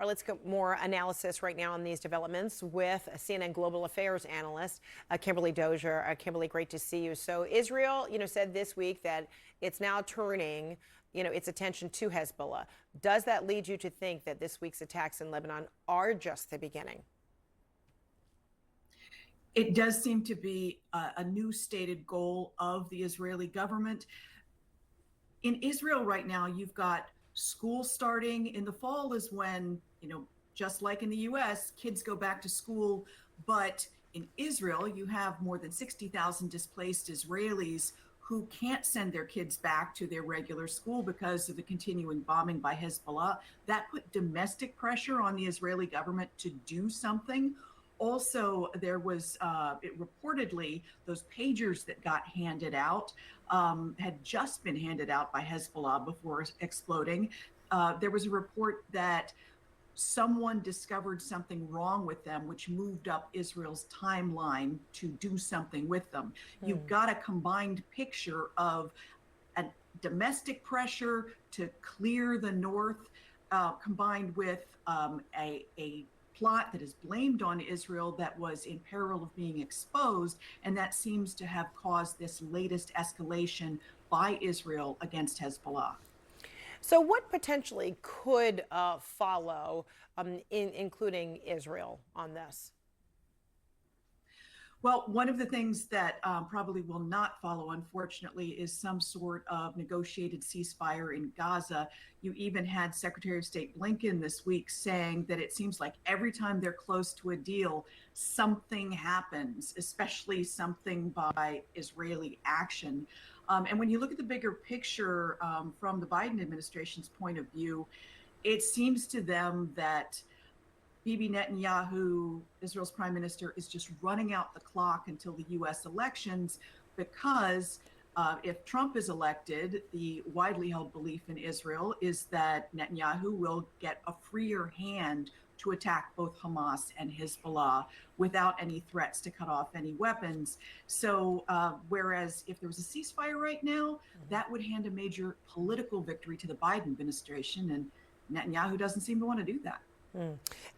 right, let's get more analysis right now on these developments with CNN Global Affairs analyst Kimberly Dozier. Kimberly, great to see you. So Israel, said this week that it's now turning, its attention to Hezbollah. Does that lead you to think that this week's attacks in Lebanon are just the beginning? It does seem to be a new stated goal of the Israeli government. In Israel right now, you've got school starting. In the fall is when, just like in the US, kids go back to school. But in Israel, you have more than 60,000 displaced Israelis who can't send their kids back to their regular school because of the continuing bombing by Hezbollah. That put domestic pressure on the Israeli government to do something. Also, there was reportedly those pagers that got handed out had just been handed out by Hezbollah before exploding. There was a report that someone discovered something wrong with them, which moved up Israel's timeline to do something with them. You've got a combined picture of a domestic pressure to clear the north, combined with a plot that is blamed on Israel that was in peril of being exposed, and that seems to have caused this latest escalation by Israel against Hezbollah. So what potentially could follow, including Israel, on this? Well, one of the things that probably will not follow, unfortunately, is some sort of negotiated ceasefire in Gaza. You even had Secretary of State Blinken this week saying that it seems like every time they're close to a deal, something happens, especially something by Israeli action. And when you look at the bigger picture from the Biden administration's point of view, it seems to them that Bibi Netanyahu, Israel's prime minister, is just running out the clock until the U.S. elections because if Trump is elected, the widely held belief in Israel is that Netanyahu will get a freer hand to attack both Hamas and Hezbollah without any threats to cut off any weapons. So whereas if there was a ceasefire right now, that would hand a major political victory to the Biden administration, and Netanyahu doesn't seem to want to do that.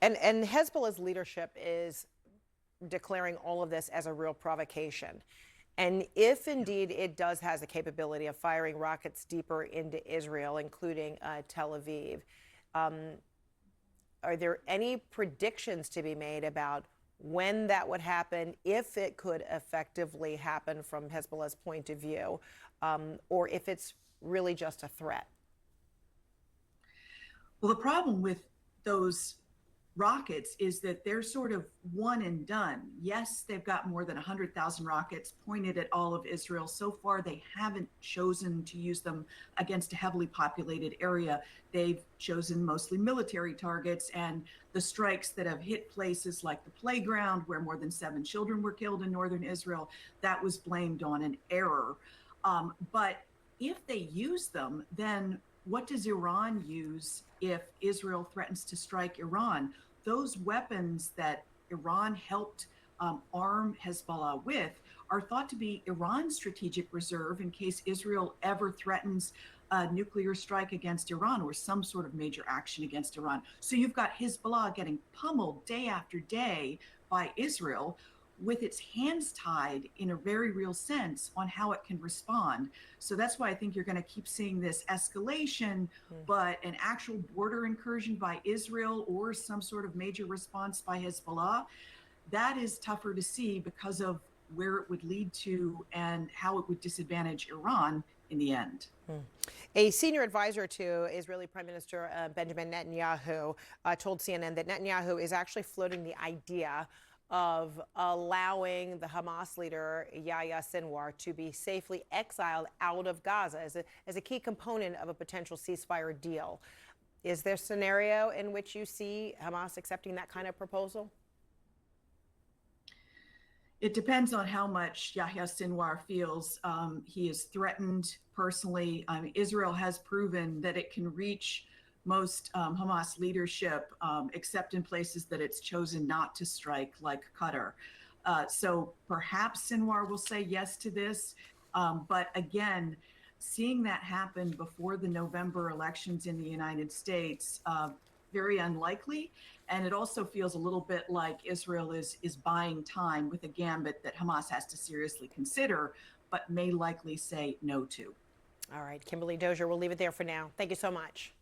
And Hezbollah's leadership is declaring all of this as a real provocation. And if indeed it has the capability of firing rockets deeper into Israel, including Tel Aviv, are there any predictions to be made about when that would happen, if it could effectively happen from Hezbollah's point of view, or if it's really just a threat? Well, the problem with those rockets is that they're sort of one and done. Yes, they've got more than 100,000 rockets pointed at all of Israel. So far, they haven't chosen to use them against a heavily populated area. They've chosen mostly military targets, and the strikes that have hit places like the playground, where more than 7 children were killed in northern Israel, that was blamed on an error. But if they use them, then what does Iran use if Israel threatens to strike Iran? Those weapons that Iran helped arm Hezbollah with are thought to be Iran's strategic reserve in case Israel ever threatens a nuclear strike against Iran or some sort of major action against Iran. So you've got Hezbollah getting pummeled day after day by Israel, with its hands tied in a very real sense on how it can respond. So that's why I think you're going to keep seeing this escalation, but an actual border incursion by Israel or some sort of major response by Hezbollah, that is tougher to see because of where it would lead to and how it would disadvantage Iran in the end. A senior advisor to Israeli Prime Minister Benjamin Netanyahu told CNN that Netanyahu is actually floating the idea of allowing the Hamas leader Yahya Sinwar to be safely exiled out of Gaza as a key component of a potential ceasefire deal. Is there a scenario in which you see Hamas accepting that kind of proposal? It depends on how much Yahya Sinwar feels he is threatened personally. Israel has proven that it can reach most Hamas leadership, except in places that it's chosen not to strike, like Qatar. So perhaps Sinwar will say yes to this. But again, seeing that happen before the November elections in the United States, very unlikely. And it also feels a little bit like Israel is buying time with a gambit that Hamas has to seriously consider, but may likely say no to. All right, Kimberly Dozier, we'll leave it there for now. Thank you so much.